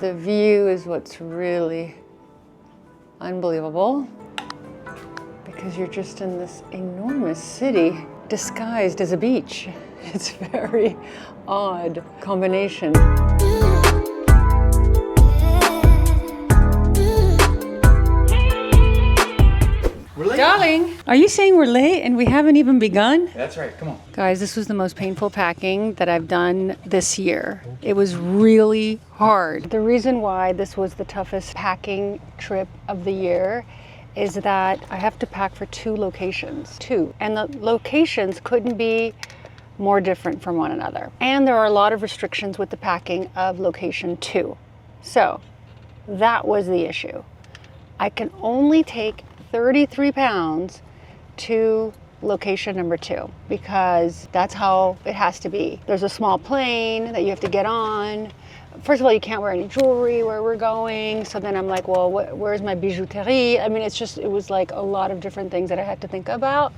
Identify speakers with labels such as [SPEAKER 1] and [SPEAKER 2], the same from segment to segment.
[SPEAKER 1] the view is what's really unbelievable, because you're just in this enormous city disguised as a beach. It's a very odd combination.
[SPEAKER 2] We're late.
[SPEAKER 1] Darling, are you saying we're late and we haven't even begun?
[SPEAKER 2] That's right, come on.
[SPEAKER 1] Guys, this was the most painful packing that I've done this year. It was really hard. The reason why this was the toughest packing trip of the year is that I have to pack for 2 locations. 2. And the locations couldn't be more different from one another. And there are a lot of restrictions with the packing of location 2. So that was the issue. I can only take 33 pounds to location number 2 because that's how it has to be. There's a small plane that you have to get on. First of all, you can't wear any jewelry where we're going. So then I'm like, well, where's my bijouterie? I mean, it was like a lot of different things that I had to think about.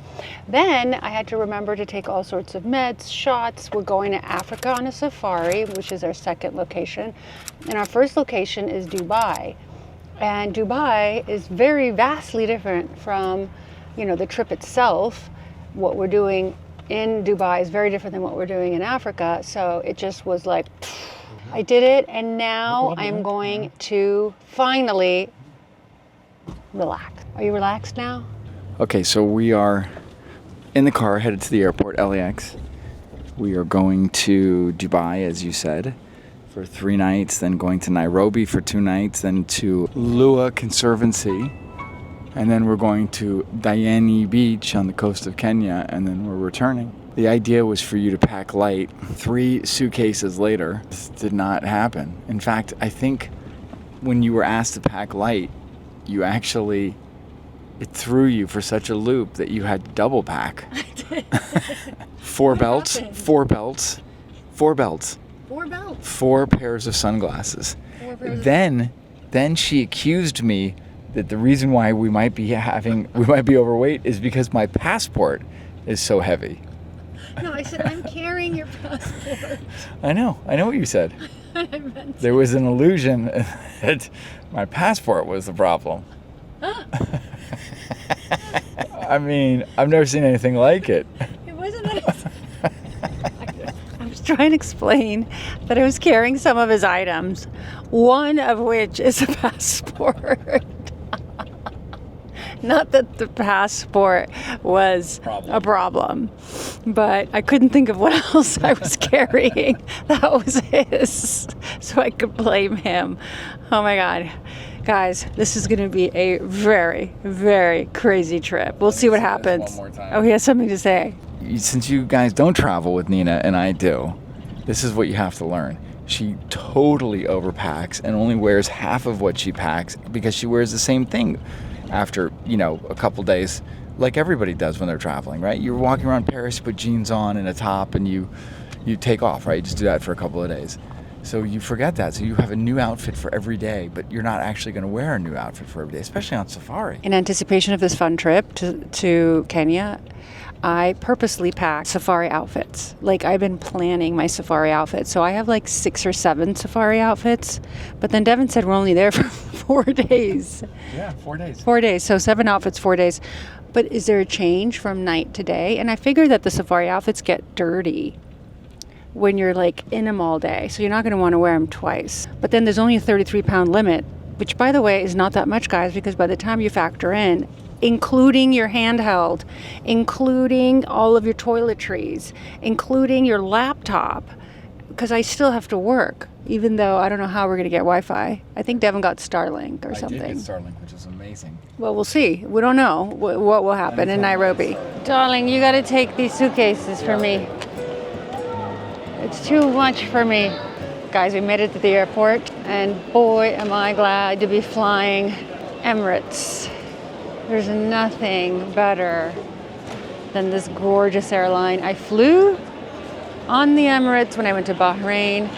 [SPEAKER 1] Then I had to remember to take all sorts of meds, shots. We're going to Africa on a safari, which is our second location. And our first location is Dubai. And Dubai is very vastly different from, the trip itself. What we're doing in Dubai is very different than what we're doing in Africa. So it just was like, I did it, and now I'm going to finally relax. Are you relaxed now?
[SPEAKER 2] Okay, so we are in the car headed to the airport, LAX. We are going to Dubai, as you said, for 3 nights, then going to Nairobi for 2 nights, then to Lua Conservancy, and then we're going to Diani Beach on the coast of Kenya, and then we're returning. The idea was for you to pack light. 3 suitcases later, this did not happen. In fact, I think when you were asked to pack light, it threw you for such a loop that you had to double pack.
[SPEAKER 1] I did.
[SPEAKER 2] 4 belts,
[SPEAKER 1] happened?
[SPEAKER 2] 4 belts, 4 belts.
[SPEAKER 1] 4 belts.
[SPEAKER 2] 4 pairs of sunglasses.
[SPEAKER 1] 4 pairs.
[SPEAKER 2] Then she accused me that the reason why we might be overweight is because my passport is so heavy.
[SPEAKER 1] No, I said, I'm carrying your passport.
[SPEAKER 2] I know what you said.
[SPEAKER 1] I meant
[SPEAKER 2] There was an illusion that my passport was the problem. I mean, I've never seen anything like it.
[SPEAKER 1] it wasn't that. I was trying to explain that I was carrying some of his items, one of which is a passport. Not that the passport was a problem, but I couldn't think of what else I was carrying. That was his, so I could blame him. Oh my God. Guys, this is going to be a very, very crazy trip. We'll see what happens.
[SPEAKER 2] One more time.
[SPEAKER 1] Oh, he has something to say.
[SPEAKER 2] Since you guys don't travel with Nina and I do, this is what you have to learn. She totally overpacks and only wears half of what she packs because she wears the same thing after, a couple days, like everybody does when they're traveling, right? You're walking around Paris, you put jeans on and a top and you take off, right? You just do that for a couple of days. So you forget that. So you have a new outfit for every day, but you're not actually going to wear a new outfit for every day, especially on safari.
[SPEAKER 1] In anticipation of this fun trip to Kenya, I purposely packed safari outfits. Like, I've been planning my safari outfits. So I have like 6 or 7 safari outfits. But then Devin said we're only there for 4 days.
[SPEAKER 2] Yeah, 4 days.
[SPEAKER 1] 4 days. So 7 outfits, 4 days. But is there a change from night to day? And I figured that the safari outfits get dirty when you're like in them all day. So you're not going to want to wear them twice. But then there's only a 33-pound limit, which, by the way, is not that much, guys, because by the time you factor in, including your handheld, including all of your toiletries, including your laptop, because I still have to work, even though I don't know how we're going to get Wi-Fi. I think Devin got Starlink or something.
[SPEAKER 2] I did get Starlink, which is amazing.
[SPEAKER 1] Well, we'll see. We don't know what will happen in Nairobi. Darling, you got to take these suitcases for me. It's too much for me. Guys, we made it to the airport, and boy, am I glad to be flying Emirates. There's nothing better than this gorgeous airline. I flew on the Emirates when I went to Bahrain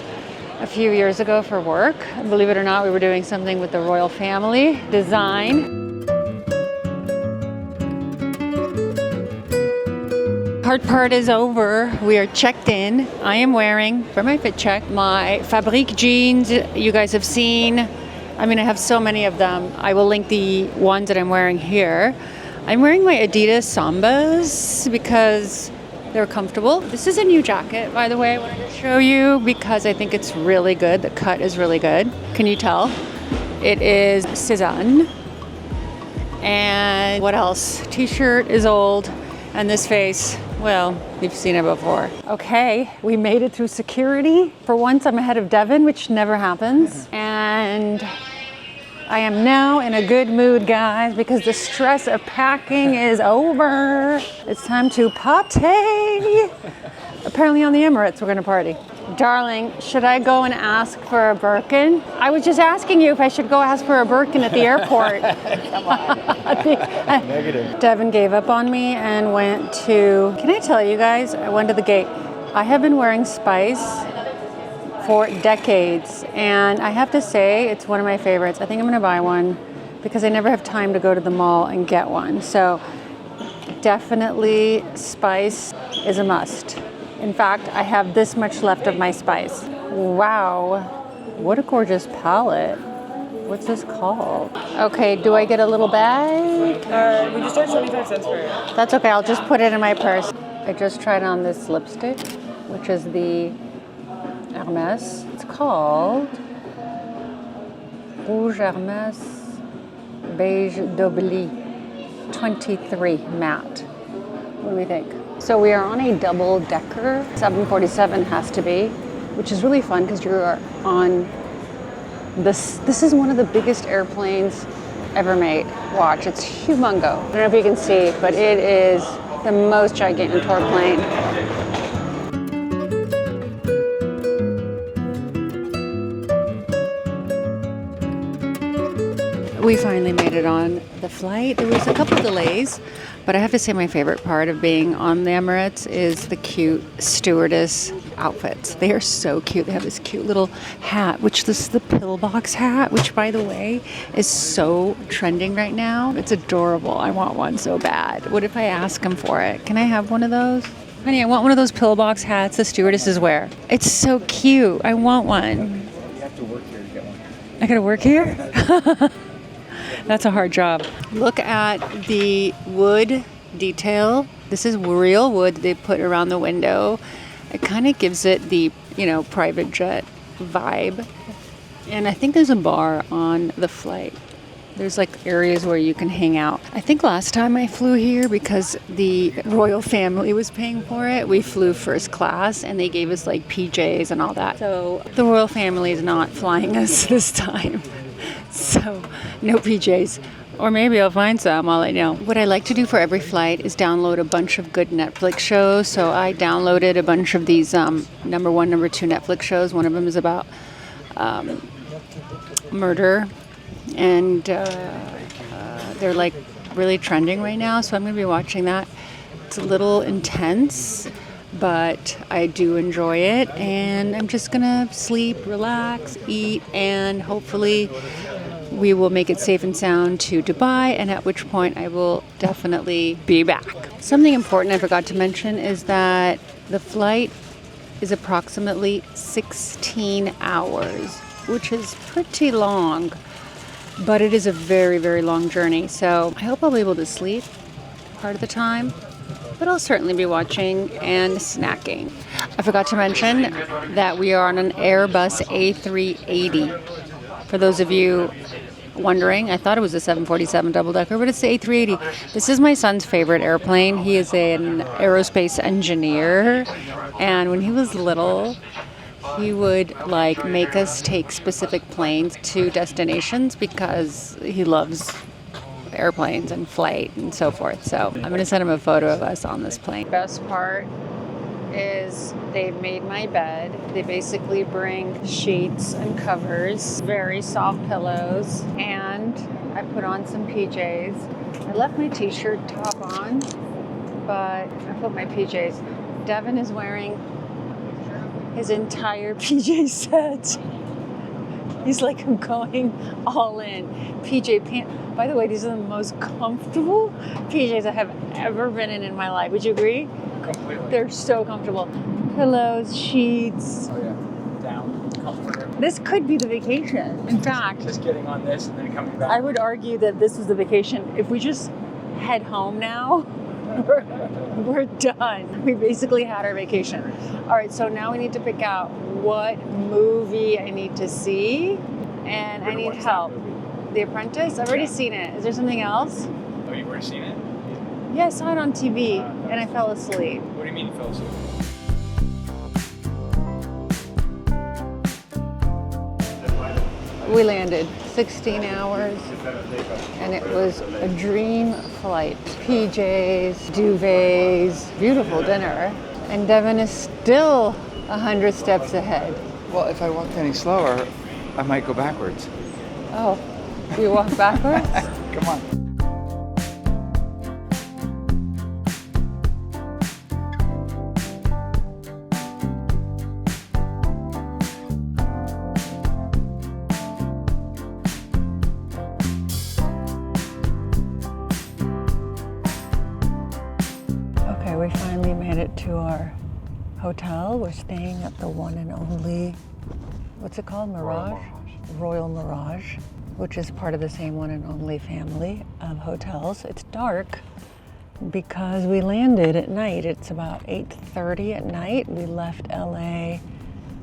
[SPEAKER 1] a few years ago for work. Believe it or not, we were doing something with the royal family, design. cart part is over. We are checked in. I am wearing, for my fit check, my Fabrique jeans you guys have seen. I mean, I have so many of them. I will link the ones that I'm wearing here. I'm wearing my Adidas Sambas because they're comfortable. This is a new jacket, by the way, I wanted to show you because I think it's really good. The cut is really good. Can you tell? It is Cézanne. And what else? T-shirt is old. And this face, well, you've seen it before. Okay, we made it through security. For once, I'm ahead of Devin, which never happens. And I am now in a good mood, guys, because the stress of packing is over. It's time to party. Apparently on the Emirates, we're gonna party. Darling, should I go and ask for a Birkin? I was just asking you if I should go ask for a Birkin at the airport.
[SPEAKER 2] Come on. Negative.
[SPEAKER 1] Devin gave up on me and went to, can I tell you guys, I went to the gate. I have been wearing Spice for decades, and I have to say it's one of my favorites. I think I'm gonna buy one because I never have time to go to the mall and get one. So definitely Spice is a must. In fact, I have this much left of my Spice. Wow, what a gorgeous palette. What's this called? Okay, do I get a little bag?
[SPEAKER 3] We just charge 75 cents for it.
[SPEAKER 1] That's okay, I'll just put it in my purse. I just tried on this lipstick, which is the Hermès. It's called Rouge Hermès Beige d'Obli 23 Matte. What do we think? So we are on a double decker. 747 has to be, which is really fun because you're on this. This is one of the biggest airplanes ever made. Watch, it's humongo. I don't know if you can see, but it is the most gigantor plane. We finally made it on the flight. There was a couple delays, but I have to say my favorite part of being on the Emirates is the cute stewardess outfits. They are so cute. They have this cute little hat, which this is the pillbox hat, which by the way is so trending right now. It's adorable. I want one so bad. What if I ask them for it? Can I have one of those? Honey, I want one of those pillbox hats the stewardesses wear. It's so cute. I want one.
[SPEAKER 2] You have to work here to get one.
[SPEAKER 1] I gotta work here? That's a hard job. Look at the wood detail. This is real wood they put around the window. It kind of gives it the, private jet vibe. And I think there's a bar on the flight. There's like areas where you can hang out. I think last time I flew here, because the royal family was paying for it, we flew first class and they gave us like PJs and all that. So the royal family is not flying us this time. So no PJs. Or maybe I'll find some, I'll let you know. What I like to do for every flight is download a bunch of good Netflix shows. So I downloaded a bunch of these number 1, number 2 Netflix shows. One of them is about murder. And they're like really trending right now. So I'm going to be watching that. It's a little intense, but I do enjoy it. And I'm just going to sleep, relax, eat, and hopefully we will make it safe and sound to Dubai, and at which point I will definitely be back. Something important I forgot to mention is that the flight is approximately 16 hours, which is pretty long, but it is a very, very long journey. So I hope I'll be able to sleep part of the time, but I'll certainly be watching and snacking. I forgot to mention that we are on an Airbus A380. For those of you wondering, I thought it was a 747 double-decker, but it's the A380. This is my son's favorite airplane. He is an aerospace engineer, and when he was little, he would make us take specific planes to destinations because he loves airplanes and flight and so forth. So I'm going to send him a photo of us on this plane. Best part is they've made my bed. They basically bring sheets and covers, very soft pillows, and I put on some PJs. I left my t-shirt top on, but I put my PJs. Devin is wearing his entire PJ set. He's like, I'm going all in. PJ pants. By the way, these are the most comfortable PJs I have ever been in my life. Would you agree?
[SPEAKER 2] Completely.
[SPEAKER 1] They're so comfortable. Pillows, sheets.
[SPEAKER 2] Oh yeah, down, comforter.
[SPEAKER 1] This could be the vacation. In fact,
[SPEAKER 2] Just getting on this and then coming back.
[SPEAKER 1] I would argue that this was the vacation. If we just head home now, we're done. We basically had our vacation. All right, so now we need to pick out what movie I need to see, and I need help. The Apprentice? I've already seen it. Is there something else?
[SPEAKER 2] Oh, you've already seen it?
[SPEAKER 1] Yeah, I saw it on TV, and I fell asleep.
[SPEAKER 2] What do you mean you fell asleep?
[SPEAKER 1] We landed 16 hours, and it was a dream flight. PJs, duvets, beautiful dinner, and Devin is still 100 steps ahead.
[SPEAKER 2] Well, if I walked any slower, I might go backwards.
[SPEAKER 1] Oh, you walk backwards?
[SPEAKER 2] Come on.
[SPEAKER 1] Okay, we finally made it to our hotel. We're staying at the one and only, what's it called? Mirage? Royal Mirage, which is part of the same one and only family of hotels. It's dark because we landed at night. It's about 8:30 at night. We left LA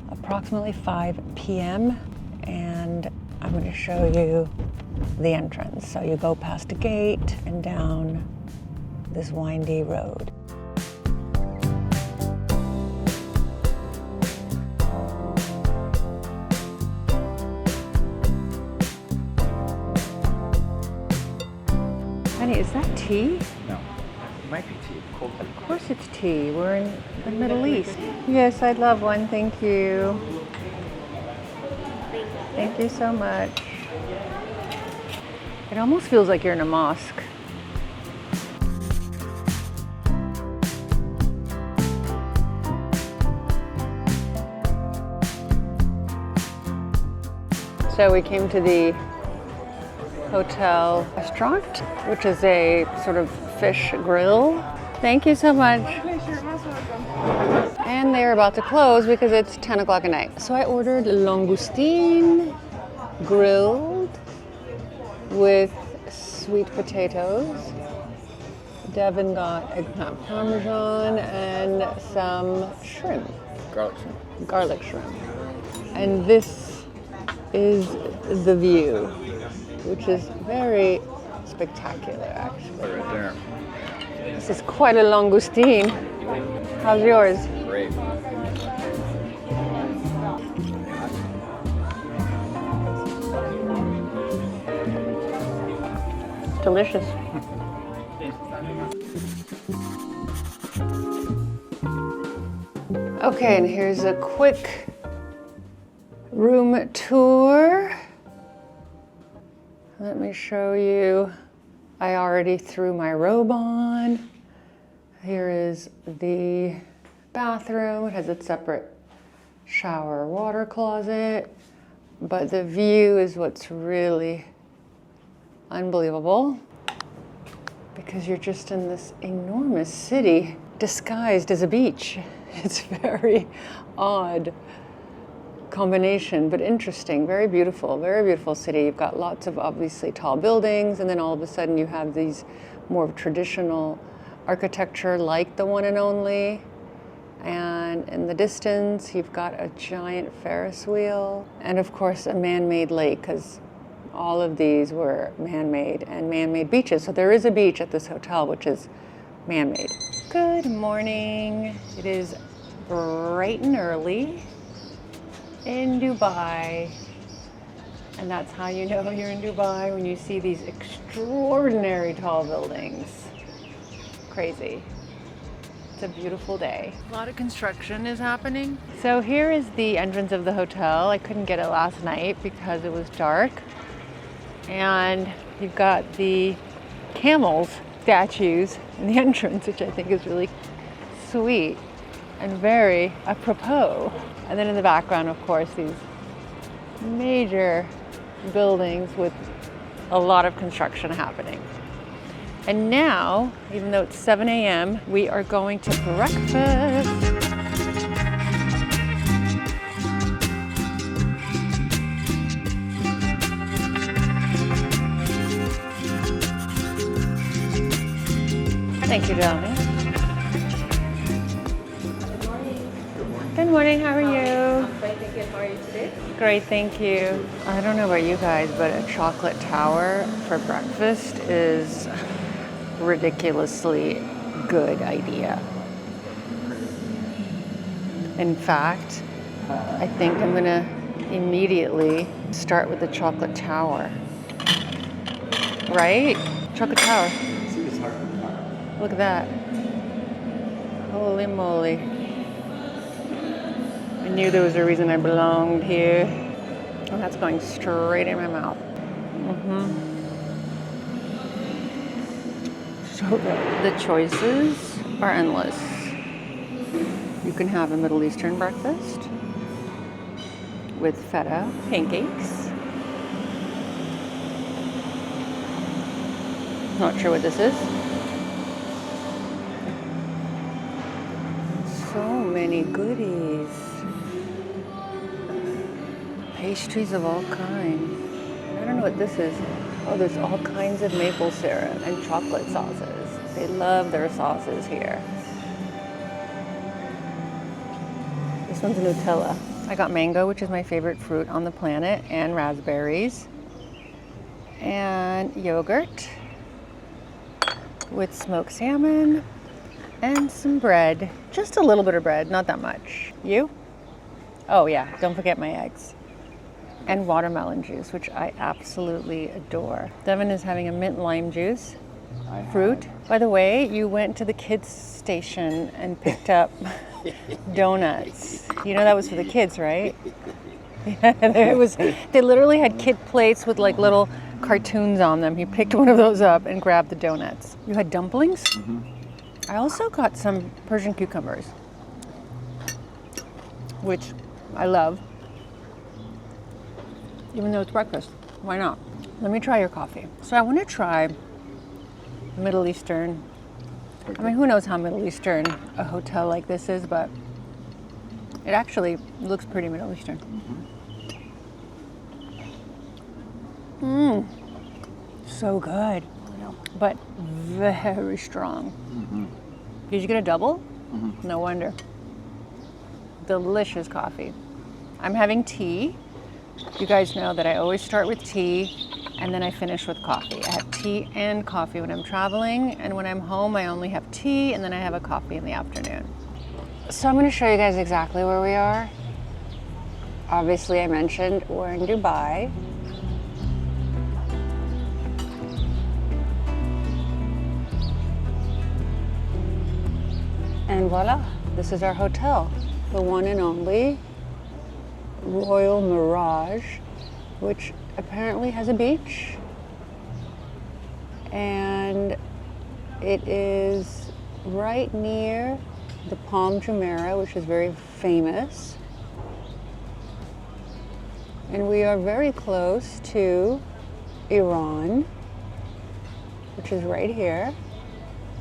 [SPEAKER 1] approximately 5 p.m. and I'm going to show you the entrance. So you go past a gate and down this windy road. Honey, is that tea?
[SPEAKER 2] No, it might be tea. Cold tea.
[SPEAKER 1] Of course it's tea. We're in the Middle East. Yes, I'd love one. Thank you. Thank you so much. It almost feels like you're in a mosque. So we came to the hotel restaurant, which is a sort of fish grill. Thank you so much. And they're about to close because it's 10 o'clock at night. So I ordered langoustine grilled with sweet potatoes. Devin got eggplant parmesan and some shrimp.
[SPEAKER 2] Garlic shrimp.
[SPEAKER 1] Garlic shrimp. And this is the view, which is very spectacular, actually.
[SPEAKER 2] Right there.
[SPEAKER 1] This is quite a langoustine. How's yours?
[SPEAKER 2] Great.
[SPEAKER 1] Delicious. Okay, and here's a quick room tour. Let me show you. I already threw my robe on. Here is the bathroom. It has its separate shower water closet, but the view is what's really unbelievable because you're just in this enormous city disguised as a beach. It's very odd combination, but interesting, very beautiful city. You've got lots of obviously tall buildings, and then all of a sudden you have these more traditional architecture like the one and only. And in the distance, you've got a giant Ferris wheel, and of course a man-made lake, because all of these were man-made and man-made beaches. So there is a beach at this hotel, which is man-made. Good morning. It is bright and early in Dubai. And that's how you know you're in Dubai, when you see these extraordinary tall buildings. Crazy. It's a beautiful day. A lot of construction is happening. So here is the entrance of the hotel. I couldn't get it last night because it was dark. And you've got the camels statues in the entrance, which I think is really sweet and very apropos. And then in the background, of course, these major buildings with a lot of construction happening. And now, even though it's 7 a.m., we are going to breakfast. Thank you, darling. Good morning, how are you?
[SPEAKER 3] Fine, thank you. How are you today?
[SPEAKER 1] Great, thank you. I don't know about you guys, but a chocolate tower for breakfast is ridiculously good idea. In fact, I think I'm gonna immediately start with the chocolate tower. Right? Chocolate tower. Look at that. Holy moly. I knew there was a reason I belonged here. And that's going straight in my mouth. So the choices are endless. You can have a Middle Eastern breakfast with feta pancakes. Not sure what this is. So many goodies. Pastries of all kinds. I don't know what this is. Oh, there's all kinds of maple syrup and chocolate sauces. They love their sauces here. This one's Nutella. I got mango, which is my favorite fruit on the planet, and raspberries. And yogurt with smoked salmon and some bread. Just a little bit of bread, not that much. You? Oh yeah, don't forget my eggs. And watermelon juice, which I absolutely adore. Devin is having a mint lime juice. Fruit. By the way, you went to the kids station and picked up donuts. You know that was for the kids, right? They literally had kid plates with like little cartoons on them. He picked one of those up and grabbed the donuts. You had dumplings? Mm-hmm. I also got some Persian cucumbers, which I love. Even though it's breakfast, why not? Let me try your coffee. So I want to try Middle Eastern. I mean, who knows how Middle Eastern a hotel like this is, but it actually looks pretty Middle Eastern. So good, but very strong. Did you get a double? No wonder. Delicious coffee. I'm having tea. You guys know that I always start with tea and then I finish with coffee. I have tea and coffee when I'm traveling, and when I'm home I only have tea and then I have a coffee in the afternoon. So I'm going to show you guys exactly where we are. Obviously I mentioned we're in Dubai. And voila, this is our hotel, the one and only Royal Mirage, which apparently has a beach, and it is right near the Palm Jumeirah, which is very famous, and we are very close to Iran, which is right here,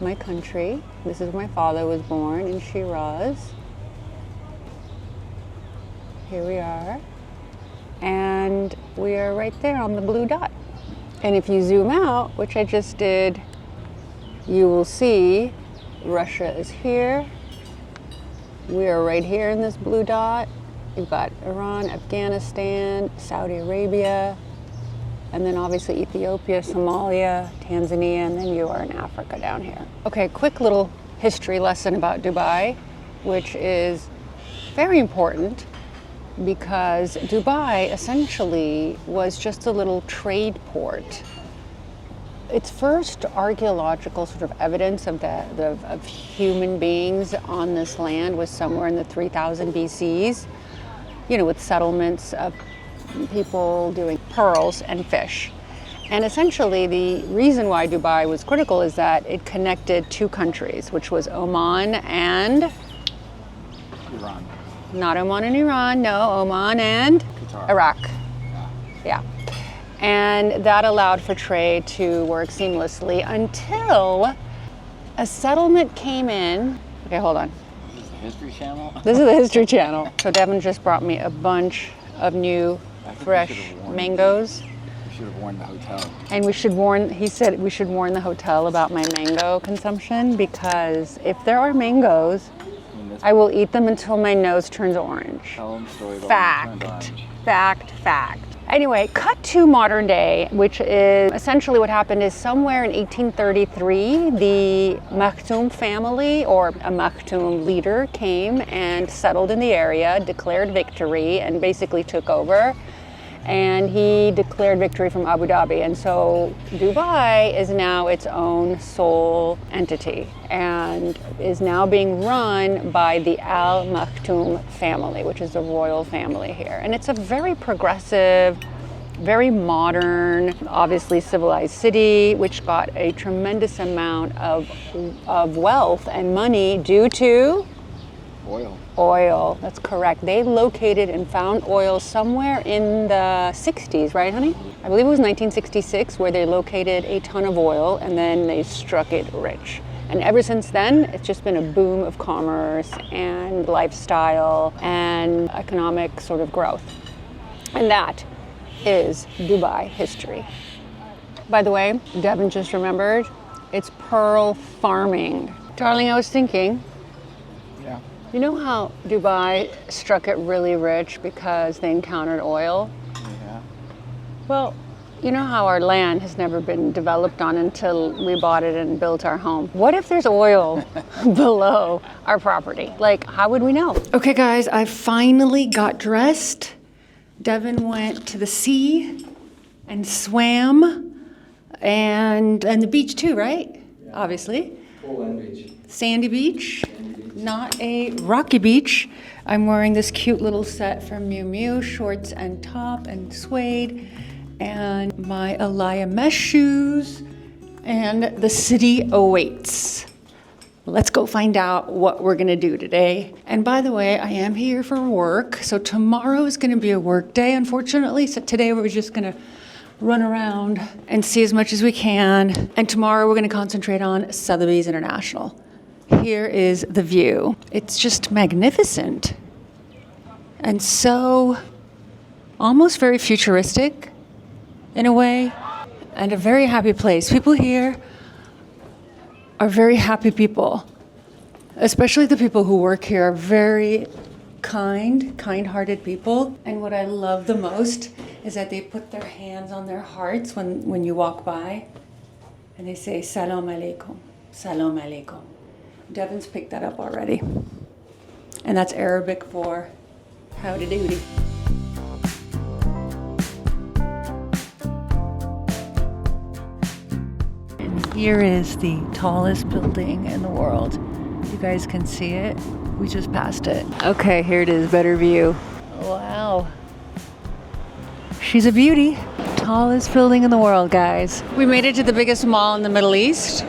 [SPEAKER 1] my country. This is where my father was born, in Shiraz. Here we are, and we are right there on the blue dot. And if you zoom out, which I just did, you will see Russia is here. We are right here in this blue dot. You've got Iran, Afghanistan, Saudi Arabia, and then obviously Ethiopia, Somalia, Tanzania, and then you are in Africa down here. Okay, quick little history lesson about Dubai, which is very important, because Dubai essentially was just a little trade port. Its first archaeological sort of evidence of human beings on this land was somewhere in the 3000 BCs, with settlements of people doing pearls and fish. And essentially the reason why Dubai was critical is that it connected two countries, which was Oman and
[SPEAKER 2] Iran.
[SPEAKER 1] Not Oman and Iran, no, Oman and Iraq. And that allowed for trade to work seamlessly until a settlement came in. Okay, hold on.
[SPEAKER 2] This is the History Channel?
[SPEAKER 1] This is the History Channel. So Devin just brought me a bunch of new fresh mangoes.
[SPEAKER 2] We should have warned the hotel.
[SPEAKER 1] And he said we should warn the hotel about my mango consumption, because if there are mangoes, I will eat them until my nose turns orange.
[SPEAKER 2] Tell them the story about
[SPEAKER 1] Fact. Anyway, cut to modern day, which is essentially what happened is somewhere in 1833, the Maktoum family, or a Maktoum leader, came and settled in the area, declared victory, and basically took over. And he declared victory from Abu Dhabi. And so Dubai is now its own sole entity and is now being run by the Al Maktoum family, which is the royal family here. And it's a very progressive, very modern, obviously civilized city, which got a tremendous amount of wealth and money due to oil. That's correct. They located and found oil somewhere in the 60s, right, honey? I believe it was 1966 where they located a ton of oil, and then they struck it rich. And ever since then, it's just been a boom of commerce and lifestyle and economic sort of growth. And that is Dubai history. By the way, Devin just remembered, it's pearl farming. Darling, I was thinking,
[SPEAKER 2] Yeah.
[SPEAKER 1] you know how Dubai struck it really rich because they encountered oil?
[SPEAKER 2] Yeah.
[SPEAKER 1] Well, you know how our land has never been developed on until we bought it and built our home. What if there's oil below our property? Like, how would we know? Okay, guys, I finally got dressed. Devin went to the sea and swam, and the beach too, right? Yeah. Obviously.
[SPEAKER 2] Full end beach.
[SPEAKER 1] Sandy beach. Not a rocky beach. I'm wearing this cute little set from Miu Miu, shorts and top and suede, and my Alaya mesh shoes, and the city awaits. Let's go find out what we're gonna do today. And by the way, I am here for work, so tomorrow is gonna be a work day, unfortunately. So today we're just gonna run around and see as much as we can. And tomorrow we're gonna concentrate on Sotheby's International. Here is the view. It's just magnificent. And so almost very futuristic in a way, and a very happy place. People here are very happy people. Especially the people who work here are very kind-hearted people. And what I love the most is that they put their hands on their hearts when you walk by, and they say, Salam alaikum, Salam alaikum. Devin's picked that up already. And that's Arabic for howdy doody. And here is the tallest building in the world. You guys can see it. We just passed it. Okay, here it is, better view. Wow. She's a beauty. Tallest building in the world, guys. We made it to the biggest mall in the Middle East,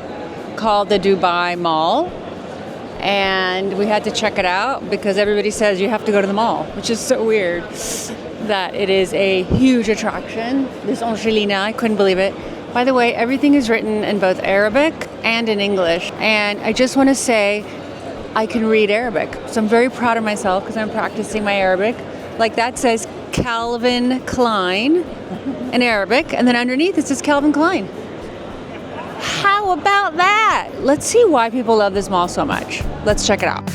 [SPEAKER 1] called the Dubai Mall. And we had to check it out because everybody says you have to go to the mall, which is so weird that it is a huge attraction. This Angelina, I couldn't believe it. By the way, everything is written in both Arabic and in English. And I just want to say I can read Arabic. So I'm very proud of myself because I'm practicing my Arabic. Like that says Calvin Klein in Arabic, and then underneath it says Calvin Klein. How about that? Let's see why people love this mall so much. Let's check it out.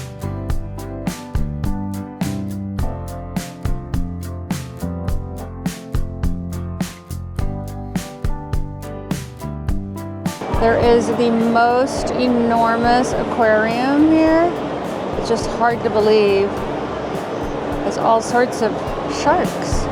[SPEAKER 1] There is the most enormous aquarium here. It's just hard to believe. There's all sorts of sharks.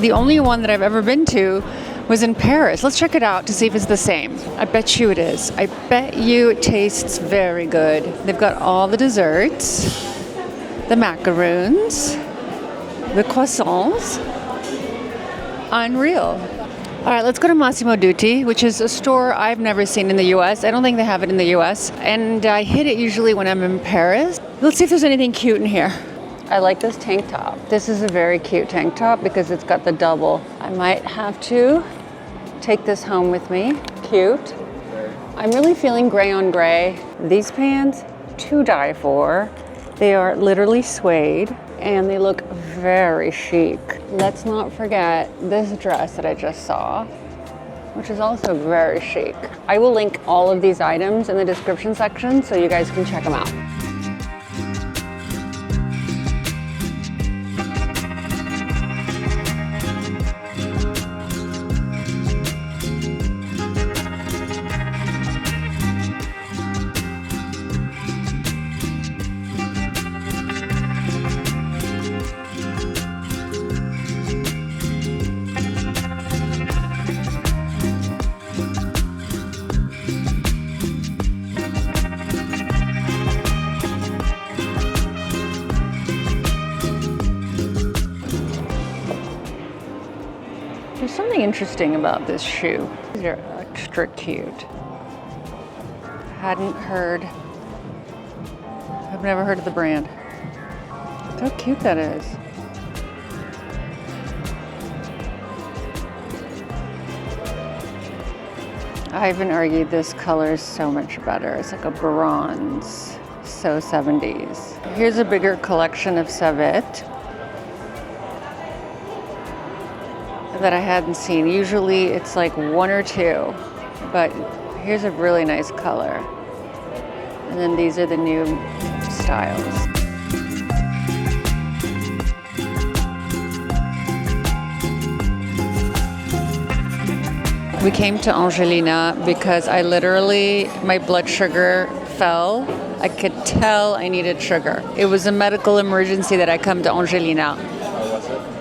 [SPEAKER 1] The only one that I've ever been to was in Paris. Let's check it out to see if it's the same. I bet you it is. I bet you it tastes very good. They've got all the desserts, the macaroons, the croissants. Unreal. All right, let's go to Massimo Dutti, which is a store I've never seen in the US. I don't think they have it in the US. And I hit it usually when I'm in Paris. Let's see if there's anything cute in here. I like this tank top. This is a very cute tank top because it's got the double. I might have to take this home with me. Cute. I'm really feeling gray on gray. These pants, to die for. They are literally suede and they look very chic. Let's not forget this dress that I just saw, which is also very chic. I will link all of these items in the description section so you guys can check them out. There's something interesting about this shoe. They're extra cute. I've never heard of the brand. Look how cute that is. I even argued this color is so much better. It's like a bronze, so 70s. Here's a bigger collection of Savette that I hadn't seen. Usually it's like one or two, but here's a really nice color. And then these are the new styles. We came to Angelina because my blood sugar fell. I could tell I needed sugar. It was a medical emergency that I come to Angelina.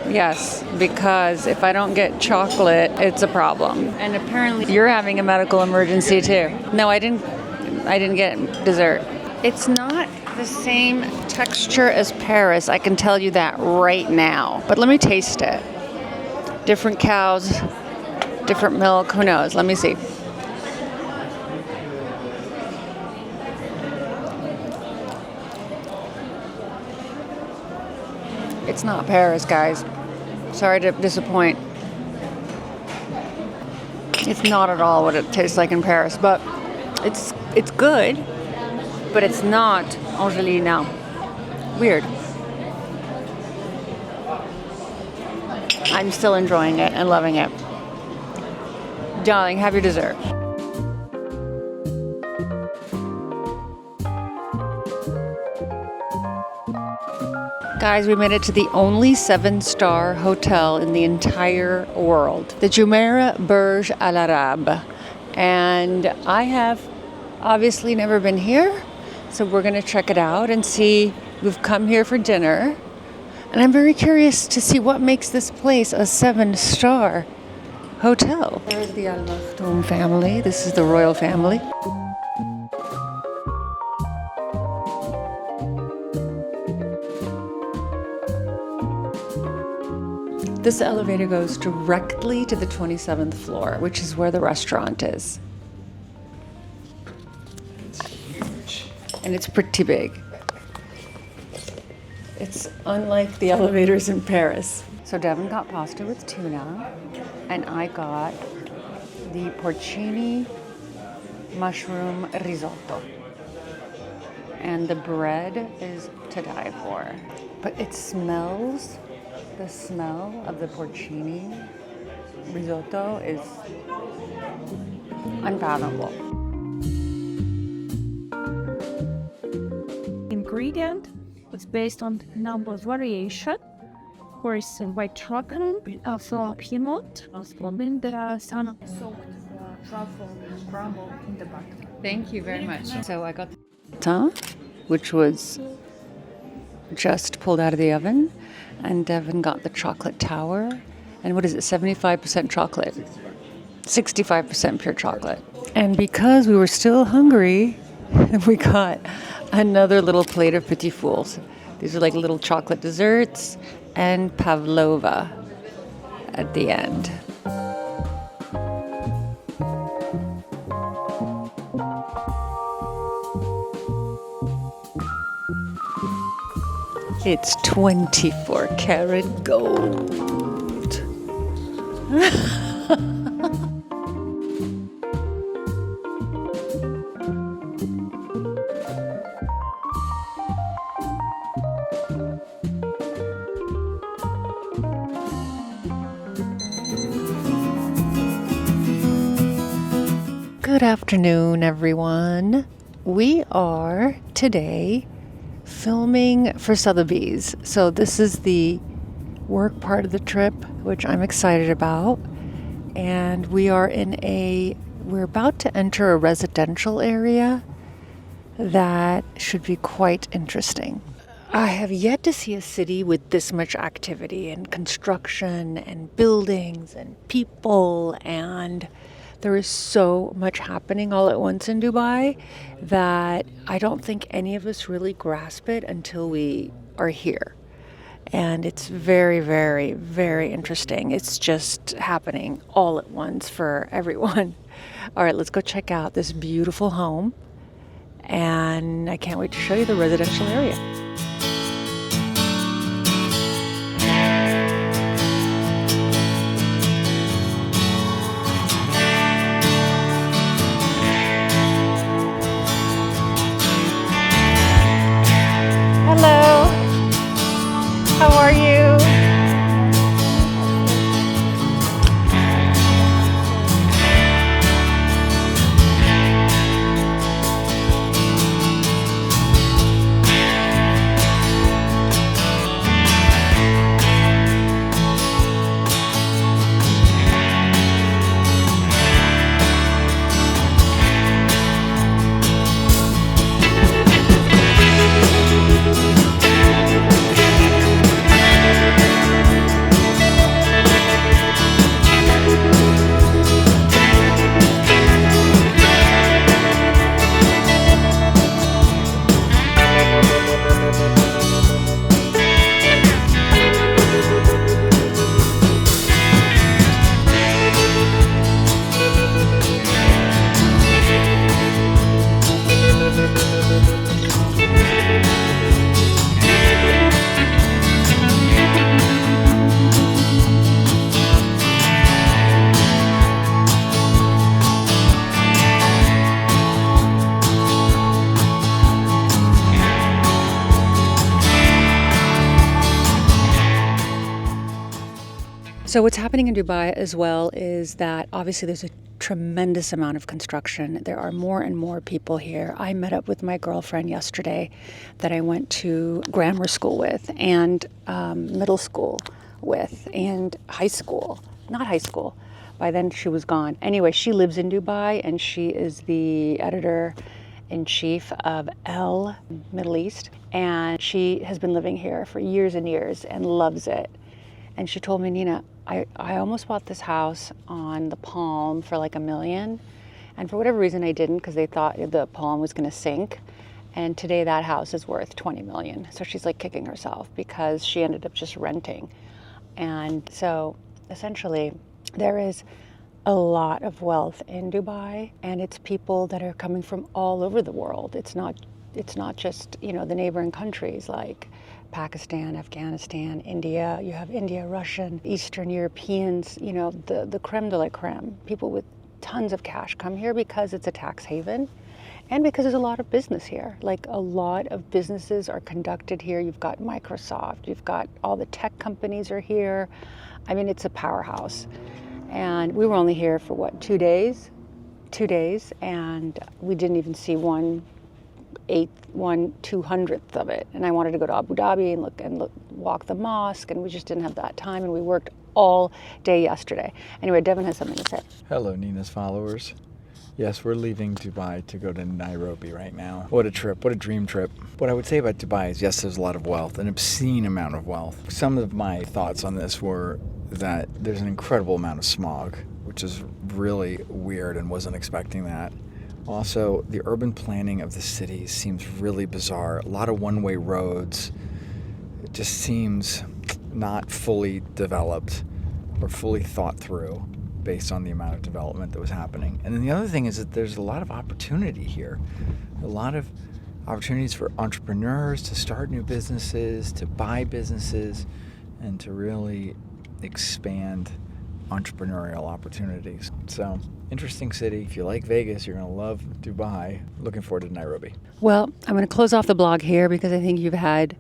[SPEAKER 1] Yes, because if I don't get chocolate, it's a problem. And apparently you're having a medical emergency too. No, I didn't get dessert. It's not the same texture as Paris, I can tell you that right now. But let me taste it. Different cows, different milk, who knows? Let me see. It's not Paris, guys. Sorry to disappoint. It's not at all what it tastes like in Paris, but it's good, but it's not Angelina. Weird. I'm still enjoying it and loving it. Darling, have your dessert. Guys, we made it to the only 7-star hotel in the entire world, the Jumeirah Burj Al Arab. And I have obviously never been here, so we're going to check it out and see. We've come here for dinner, and I'm very curious to see what makes this place a 7-star hotel. There's the Al Maktoum family. This is the royal family. This elevator goes directly to the 27th floor, which is where the restaurant is.
[SPEAKER 2] It's huge.
[SPEAKER 1] And it's pretty big. It's unlike the elevators in Paris. So Devin got pasta with tuna, and I got the porcini mushroom risotto. And the bread is to die for. But it smells, the smell of the porcini risotto is unfathomable.
[SPEAKER 4] Ingredient is based on numbers variation. Of course, white chocolate, from peanut, and some soaked truffle crumble in the bottom.
[SPEAKER 1] Thank you very much. So I got the which was just pulled out of the oven, and Devin got the chocolate tower. And what is it, 75% chocolate? 65% pure chocolate. And because we were still hungry, we got another little plate of petit fours. These are like little chocolate desserts and pavlova at the end. It's 24 karat gold. Good afternoon, everyone. We are today filming for Sotheby's. So this is the work part of the trip, which I'm excited about. And we're about to enter a residential area that should be quite interesting. I have yet to see a city with this much activity and construction and buildings and people, and there is so much happening all at once in Dubai that I don't think any of us really grasp it until we are here. And it's very, very, very interesting. It's just happening all at once for everyone. All right, let's go check out this beautiful home. And I can't wait to show you the residential area. Hello. How are you? So what's happening in Dubai as well is that obviously there's a tremendous amount of construction. There are more and more people here. I met up with my girlfriend yesterday that I went to grammar school with and middle school with and high school. Not high school. By then she was gone. Anyway, she lives in Dubai and she is the editor-in-chief of Elle Middle East. And she has been living here for years and years and loves it. And she told me, Nina, I almost bought this house on the Palm for like $1 million. And for whatever reason I didn't, because they thought the Palm was going to sink. And today that house is worth $20 million. So she's like kicking herself because she ended up just renting. And so essentially there is a lot of wealth in Dubai, and it's people that are coming from all over the world. It's not just, the neighboring countries like Pakistan, Afghanistan, India. You have India, Russian, Eastern Europeans, the creme de la creme. People with tons of cash come here because it's a tax haven and because there's a lot of business here. Like a lot of businesses are conducted here. You've got Microsoft, you've got all the tech companies are here. I mean, it's a powerhouse. And we were only here for 2 days? 2 days, and we didn't even see 1/200th of it. And I wanted to go to Abu Dhabi and walk the mosque, and we just didn't have that time, and we worked all day yesterday. Anyway, Devin has something to say.
[SPEAKER 2] Hello, Nina's followers. Yes, we're leaving Dubai to go to Nairobi right now. What a trip, what a dream trip. What I would say about Dubai is, yes, there's a lot of wealth, an obscene amount of wealth. Some of my thoughts on this were that there's an incredible amount of smog, which is really weird and wasn't expecting that. Also, the urban planning of the city seems really bizarre. A lot of one-way roads. It just seems not fully developed or fully thought through based on the amount of development that was happening. And then the other thing is that there's a lot of opportunity here. A lot of opportunities for entrepreneurs to start new businesses, to buy businesses, and to really expand entrepreneurial opportunities. So, interesting city. If you like Vegas, you're going to love Dubai. Looking forward to Nairobi.
[SPEAKER 1] Well, I'm going to close off the blog here because I think you've had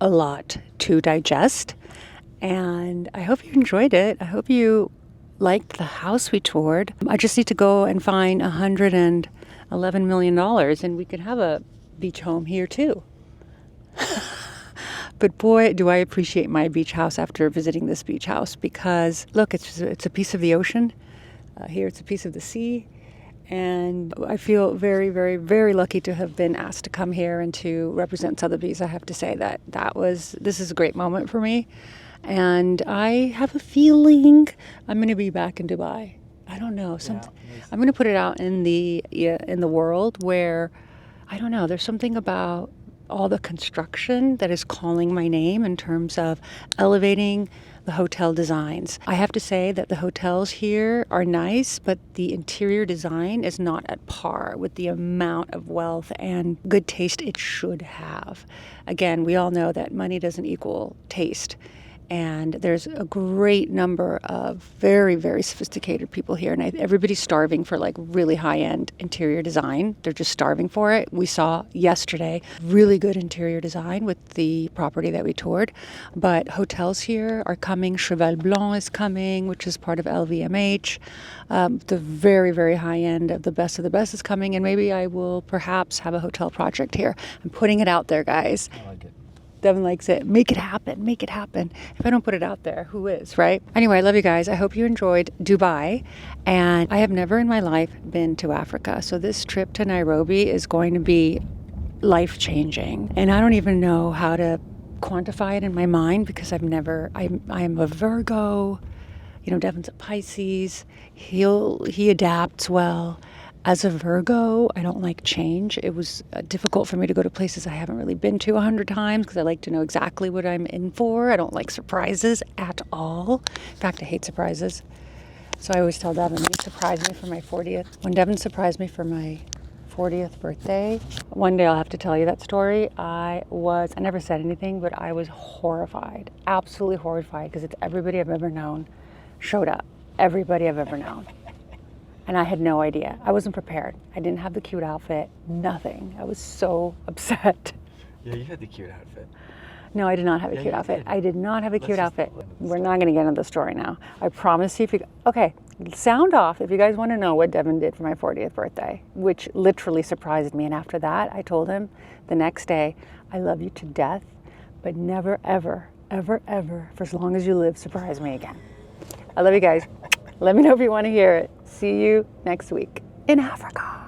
[SPEAKER 1] a lot to digest. And I hope you enjoyed it. I hope you liked the house we toured. I just need to go and find $111 million and we could have a beach home here too. But boy, do I appreciate my beach house after visiting this beach house because look, it's a piece of the ocean. Here it's a piece of the sea. And I feel very, very, very lucky to have been asked to come here and to represent Sotheby's. I have to say this is a great moment for me. And I have a feeling I'm going to be back in Dubai. I don't know. I'm going to put it out in the world where, I don't know, there's something about all the construction that is calling my name in terms of elevating the hotel designs. I have to say that the hotels here are nice, but the interior design is not at par with the amount of wealth and good taste it should have. Again, we all know that money doesn't equal taste. And there's a great number of very, very sophisticated people here. And everybody's starving for like really high-end interior design. They're just starving for it. We saw yesterday really good interior design with the property that we toured. But hotels here are coming. Cheval Blanc is coming, which is part of LVMH. The very, very high end of the best is coming. And maybe I will perhaps have a hotel project here. I'm putting it out there, guys.
[SPEAKER 2] I like it.
[SPEAKER 1] Devin likes it. Make it happen. Make it happen. If I don't put it out there, who is, right? Anyway, I love you guys. I hope you enjoyed Dubai. And I have never in my life been to Africa. So this trip to Nairobi is going to be life-changing. And I don't even know how to quantify it in my mind because I am a Virgo. You know, Devin's a Pisces. He adapts well. As a Virgo, I don't like change. It was difficult for me to go to places I haven't really been to 100 times because I like to know exactly what I'm in for. I don't like surprises at all. In fact, I hate surprises. So I always tell Devin, you surprise me for my 40th. When Devin surprised me for my 40th birthday, one day I'll have to tell you that story. I never said anything, but I was horrified, absolutely horrified because it's everybody I've ever known showed up. Everybody I've ever known. And I had no idea. I wasn't prepared. I didn't have the cute outfit, nothing. I was so upset.
[SPEAKER 2] Yeah, you had the cute outfit.
[SPEAKER 1] No, I did not have a cute outfit. I did not have a cute outfit. We're not gonna get into the story now. I promise you, okay, sound off if you guys wanna know what Devin did for my 40th birthday, which literally surprised me. And after that, I told him the next day, I love you to death, but never, ever, ever, ever, for as long as you live, surprise me again. I love you guys. Let me know if you wanna hear it. See you next week in Africa.